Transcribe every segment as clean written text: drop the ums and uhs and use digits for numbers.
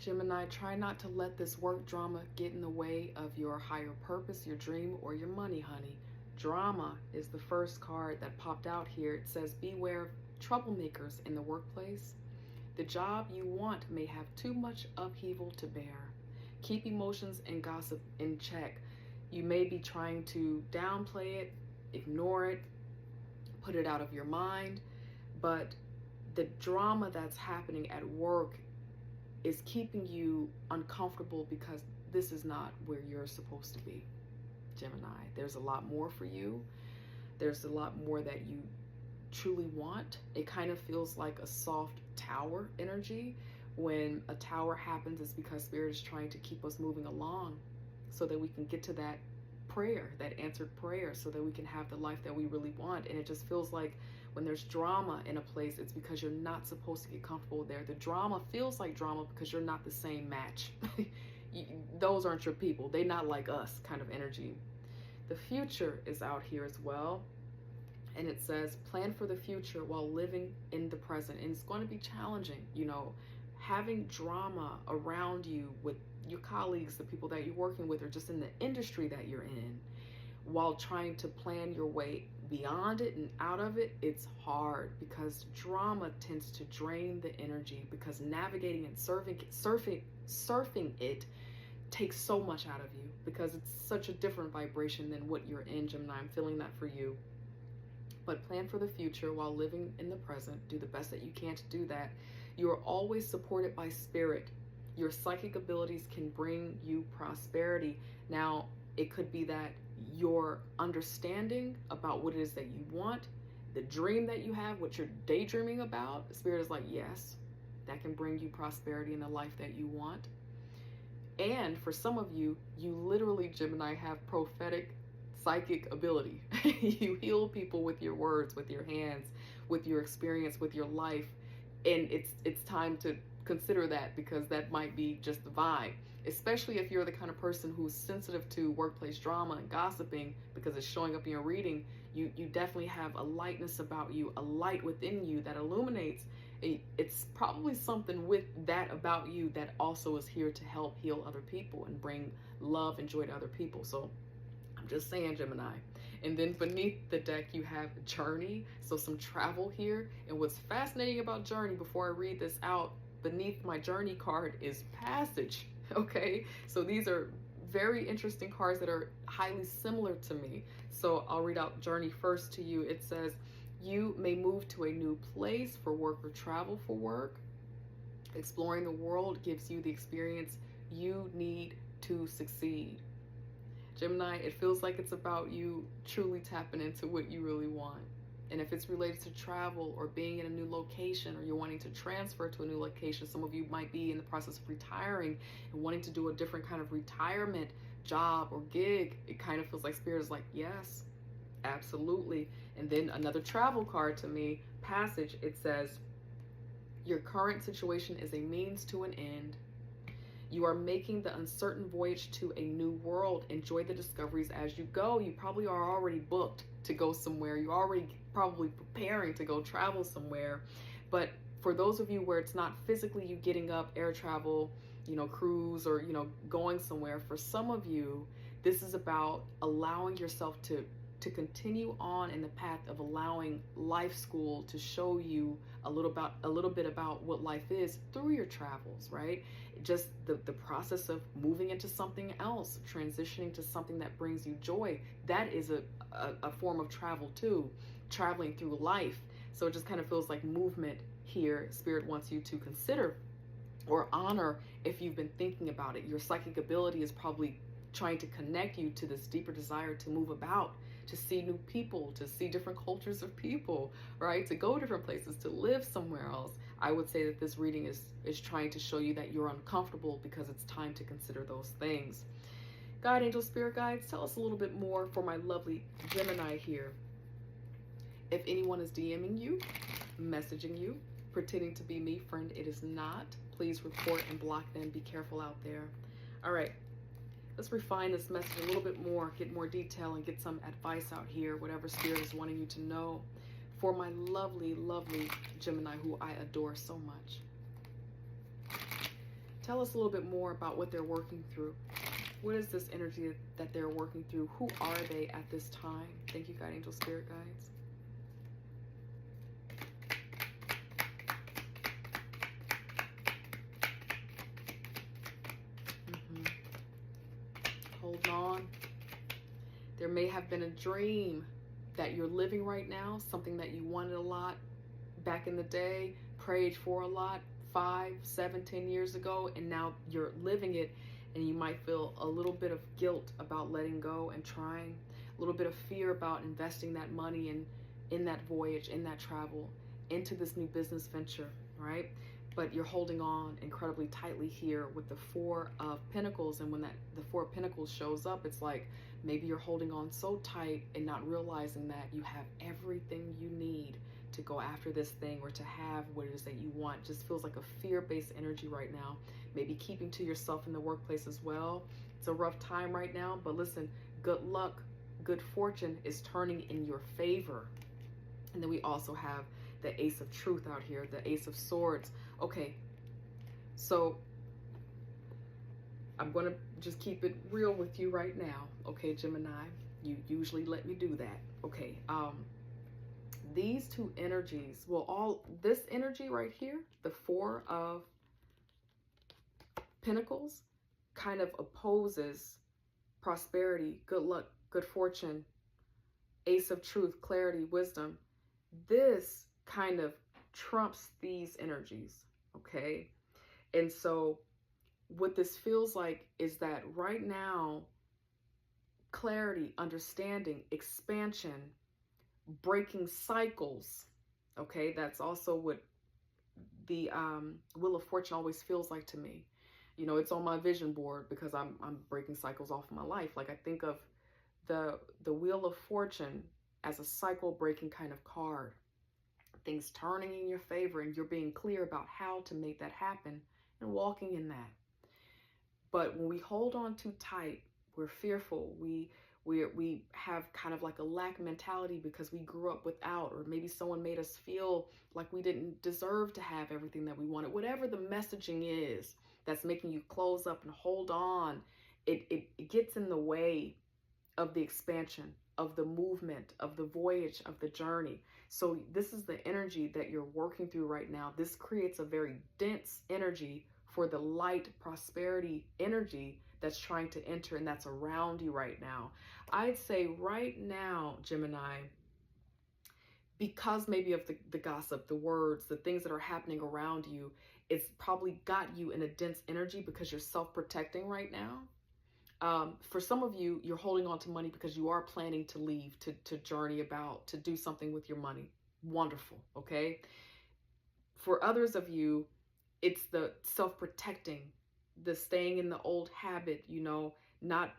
Gemini, try not to let this work drama get in the way of your higher purpose, your dream, or your money, honey. Drama is the first card that popped out here. It says, beware of troublemakers in the workplace. The job you want may have too much upheaval to bear. Keep emotions and gossip in check. You may be trying to downplay it, ignore it, put it out of your mind, but the drama that's happening at work is keeping you uncomfortable because this is not where you're supposed to be, Gemini. There's a lot more for you. There's a lot more that you truly want. It kind of feels like a soft tower energy. When a tower happens, it's because Spirit is trying to keep us moving along so that we can get to that prayer, that answered prayer, so that we can have the life that we really want. And it just feels like when there's drama in a place, it's because you're not supposed to get comfortable there. The drama feels like drama because you're not the same match. Those aren't your people. They're not like us kind of energy. The future is out here as well. And it says, plan for the future while living in the present. And it's going to be challenging, you know, having drama around you with your colleagues, the people that you're working with, or just in the industry that you're in, while trying to plan your way beyond it and out of it. It's hard because drama tends to drain the energy, because navigating and surfing it takes so much out of you, because it's such a different vibration than what you're in, Gemini. I'm feeling that for you. But plan for the future while living in the present. Do the best that you can to do that. You are always supported by Spirit. Your psychic abilities can bring you prosperity. Now, it could be that your understanding about what it is that you want, the dream that you have, what you're daydreaming about, Spirit is like, yes, that can bring you prosperity in the life that you want. And for some of you, you literally, Gemini, have prophetic psychic ability. You heal people with your words, with your hands, with your experience, with your life. And it's time to consider that, because that might be just the vibe, especially if you're the kind of person who's sensitive to workplace drama and gossiping, because it's showing up in your reading. You definitely have a lightness about you, a light within you that illuminates. It's probably something with that about you that also is here to help heal other people and bring love and joy to other people. So I'm just saying, Gemini. And then beneath the deck, you have Journey. So some travel here. And what's fascinating about Journey, before I read this out, beneath my Journey card is Passage. Okay, so these are very interesting cards that are highly similar to me. So I'll read out Journey first to you. It says, you may move to a new place for work or travel for work. Exploring the world gives you the experience you need to succeed. Gemini, it feels like it's about you truly tapping into what you really want. And if it's related to travel or being in a new location, or you're wanting to transfer to a new location, some of you might be in the process of retiring and wanting to do a different kind of retirement job or gig. It kind of feels like Spirit is like, yes, absolutely. And then another travel card to me, Passage, it says, your current situation is a means to an end. You are making the uncertain voyage to a new world. Enjoy the discoveries as you go. You probably are already booked to go somewhere. You're already probably preparing to go travel somewhere. But for those of you where it's not physically you getting up, air travel, you know, cruise, or, you know, going somewhere, for some of you, this is about allowing yourself to continue on in the path of allowing life school to show you a little bit about what life is through your travels, right? Just the process of moving into something else, transitioning to something that brings you joy. That is a form of travel too, traveling through life. So it just kind of feels like movement here. Spirit wants you to consider or honor if you've been thinking about it. Your psychic ability is probably trying to connect you to this deeper desire to move about, to see new people, to see different cultures of people, right? To go different places, to live somewhere else. I would say that this reading is trying to show you that you're uncomfortable because it's time to consider those things. God, angel, spirit guides, tell us a little bit more for my lovely Gemini here. If anyone is DMing you, messaging you, pretending to be me, friend, it is not. Please report and block them. Be careful out there. All right. Let's refine this message a little bit more, get more detail, and get some advice out here, whatever Spirit is wanting you to know, for my lovely, lovely Gemini, who I adore so much. Tell us a little bit more about what they're working through. What is this energy that they're working through? Who are they at this time? Thank you, God, angel, spirit guides. Hold on. There may have been a dream that you're living right now, something that you wanted a lot back in the day, prayed for a lot 5, 7, 10 years ago, and now you're living it, and you might feel a little bit of guilt about letting go and trying, a little bit of fear about investing that money in that voyage, in that travel, into this new business venture, right? But you're holding on incredibly tightly here with the Four of Pentacles, and when the Four of Pentacles shows up, it's like maybe you're holding on so tight and not realizing that you have everything you need to go after this thing or to have what it is that you want. Just feels like a fear-based energy right now. Maybe keeping to yourself in the workplace as well. It's a rough time right now, but listen, good luck, good fortune is turning in your favor. And then we also have the Ace of Truth out here, the Ace of Swords. Okay, so I'm going to just keep it real with you right now. Okay, Gemini, you usually let me do that. Okay, these two energies, well, this energy right here, the Four of Pentacles, kind of opposes prosperity, good luck, good fortune, Ace of Truth, clarity, wisdom. This kind of trumps these energies, okay? And so what this feels like is that right now, clarity, understanding, expansion, breaking cycles, okay? That's also what the Wheel of Fortune always feels like to me. You know, it's on my vision board because I'm breaking cycles off of my life. Like I think of the Wheel of Fortune as a cycle breaking kind of card. Things turning in your favor, and you're being clear about how to make that happen and walking in that. But when we hold on too tight, we're fearful. We have kind of like a lack mentality because we grew up without, or maybe someone made us feel like we didn't deserve to have everything that we wanted. Whatever the messaging is that's making you close up and hold on, it gets in the way of the expansion, of the movement, of the voyage, of the journey. So this is the energy that you're working through right now. This creates a very dense energy for the light prosperity energy that's trying to enter and that's around you right now. I'd say right now, Gemini, because maybe of the gossip, the words, the things that are happening around you, it's probably got you in a dense energy because you're self-protecting right now. For some of you, you're holding on to money because you are planning to leave, to journey about, to do something with your money. Wonderful, okay? For others of you, it's the self-protecting, the staying in the old habit, you know, not,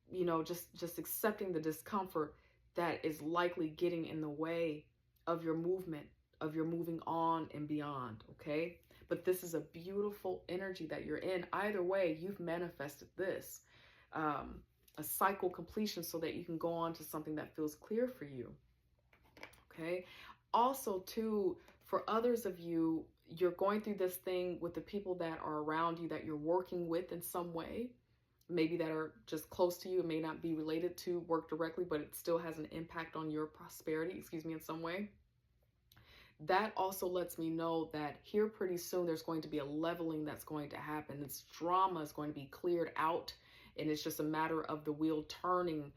you know, just accepting the discomfort that is likely getting in the way of your movement, of your moving on and beyond, okay? But this is a beautiful energy that you're in. Either way, you've manifested this. A cycle completion so that you can go on to something that feels clear for you. Okay. Also, too, for others of you, you're going through this thing with the people that are around you that you're working with in some way, maybe that are just close to you. It may not be related to work directly, but it still has an impact on your prosperity, in some way. That also lets me know that here pretty soon there's going to be a leveling that's going to happen. This drama is going to be cleared out. And it's just a matter of the wheel turning.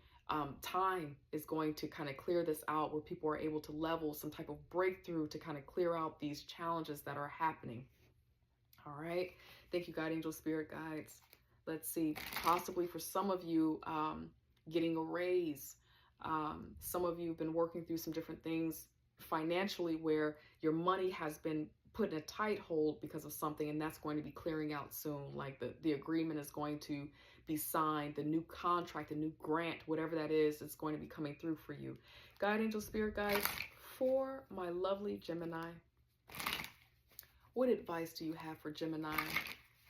Time is going to kind of clear this out where people are able to level, some type of breakthrough to kind of clear out these challenges that are happening. All right. Thank you, God, angel, spirit guides. Let's see. Possibly for some of you, getting a raise. Some of you have been working through some different things financially where your money has been put in a tight hold because of something, and that's going to be clearing out soon. Like the agreement is going to be signed, the new contract, the new grant, whatever that is going to be coming through for you. God, angel, spirit guides, for my lovely Gemini, what advice do you have for Gemini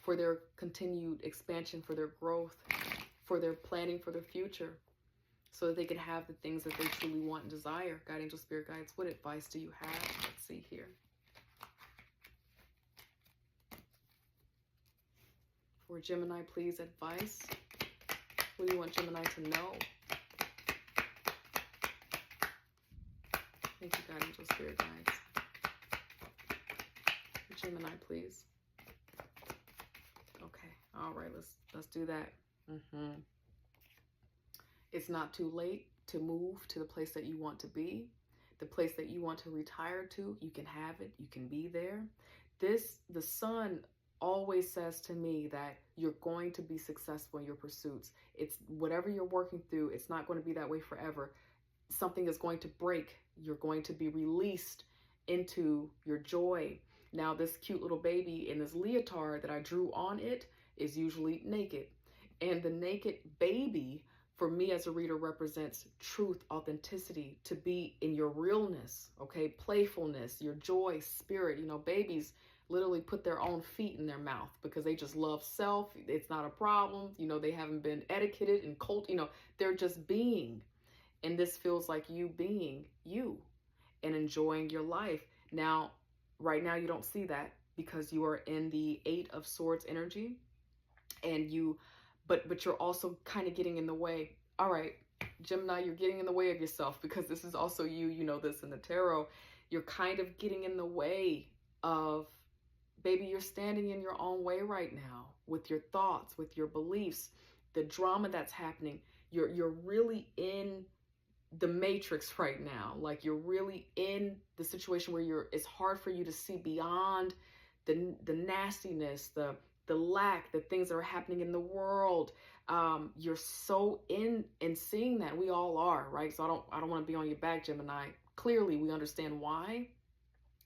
for their continued expansion, for their growth, for their planning for their future, so that they can have the things that they truly want and desire? God, angel, spirit guides, what advice do you have? Let's see here. For Gemini, please, advice. What do you want Gemini to know? Thank you, God, angel, spirit guides. Gemini, please. Okay, all right, let's do that. It's not too late to move to the place that you want to be, the place that you want to retire to. You can have it. You can be there. The sun always says to me that you're going to be successful in your pursuits. It's whatever you're working through, it's not going to be that way forever. Something is going to break. You're going to be released into your joy. Now, this cute little baby in this leotard that I drew on it is usually naked. And the naked baby, for me as a reader, represents truth, authenticity, to be in your realness, okay? Playfulness, your joy, spirit. You know, babies literally put their own feet in their mouth because they just love self. It's not a problem. You know, they haven't been etiquetted and they're just being. And this feels like you being you and enjoying your life. Now, right now, you don't see that because you are in the 8 of Swords energy, and but you're also kind of getting in the way. All right, Gemini, you're getting in the way of yourself because this is also you. You know this in the tarot. You're kind of getting in the way of, baby, you're standing in your own way right now with your thoughts, with your beliefs, the drama that's happening. You're really in the matrix right now. Like, you're really in the situation where it's hard for you to see beyond the nastiness, the lack, the things that are happening in the world. You're so in seeing that. We all are, right? So I don't want to be on your back, Gemini. Clearly, we understand why,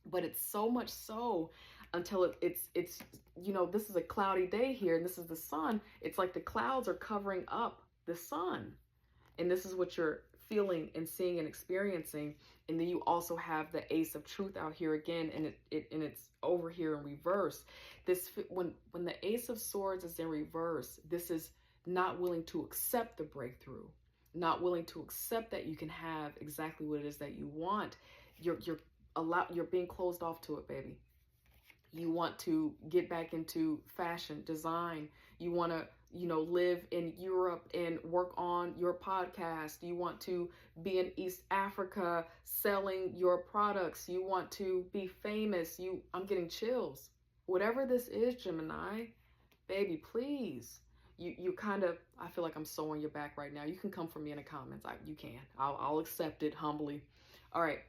but it's so much so until it's you know, this is a cloudy day here, and this is the sun. It's like the clouds are covering up the sun, and this is what you're feeling and seeing and experiencing. And then you also have the Ace of Truth out here again, and it's over here in reverse. This, when the Ace of Swords is in reverse, this is not willing to accept the breakthrough, not willing to accept that you can have exactly what it is that you want. You're being closed off to it, baby. You want to get back into fashion, design. You want to, you know, live in Europe and work on your podcast. You want to be in East Africa selling your products. You want to be famous. I'm getting chills. Whatever this is, Gemini, baby, please. You kind of, I feel like I'm so on your back right now. You can come for me in the comments. You can. I'll accept it humbly. All right.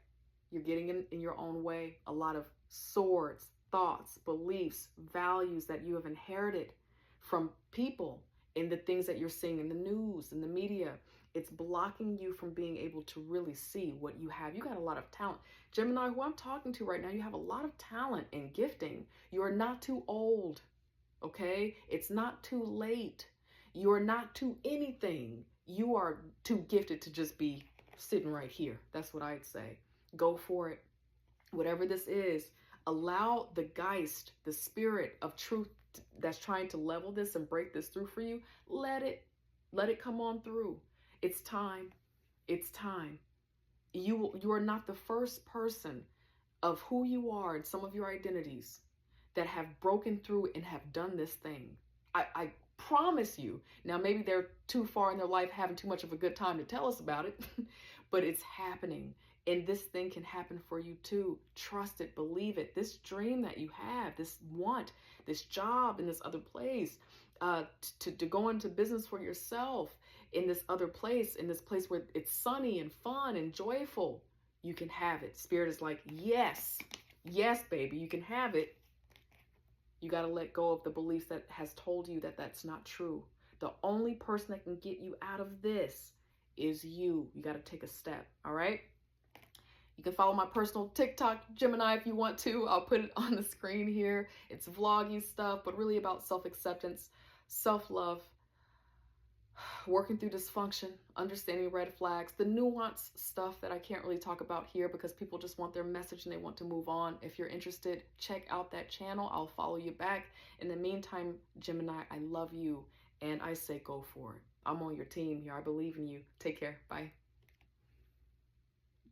You're getting in your own way. A lot of swords, thoughts, beliefs, values that you have inherited from people and the things that you're seeing in the news, in the media. It's blocking you from being able to really see what you have. You got a lot of talent. Gemini, who I'm talking to right now, you have a lot of talent and gifting. You are not too old, okay? It's not too late. You are not too anything. You are too gifted to just be sitting right here. That's what I'd say. Go for it. Whatever this is, allow the Geist, the spirit of truth that's trying to level this and break this through for you. Let it come on through. It's time. It's time. You are not the first person of who you are and some of your identities that have broken through and have done this thing. I promise you. Now, maybe they're too far in their life, having too much of a good time to tell us about it, but it's happening. And this thing can happen for you too. Trust it, believe it. This dream that you have, this want, this job in this other place, to go into business for yourself in this other place, in this place where it's sunny and fun and joyful, you can have it. Spirit is like, yes, yes, baby, you can have it. You got to let go of the beliefs that has told you that that's not true. The only person that can get you out of this is you. You got to take a step. All right. You can follow my personal TikTok, Gemini, if you want to. I'll put it on the screen here. It's vloggy stuff, but really about self-acceptance, self-love, working through dysfunction, understanding red flags, the nuanced stuff that I can't really talk about here because people just want their message and they want to move on. If you're interested, check out that channel. I'll follow you back. In the meantime, Gemini, I love you, and I say go for it. I'm on your team here. I believe in you. Take care. Bye.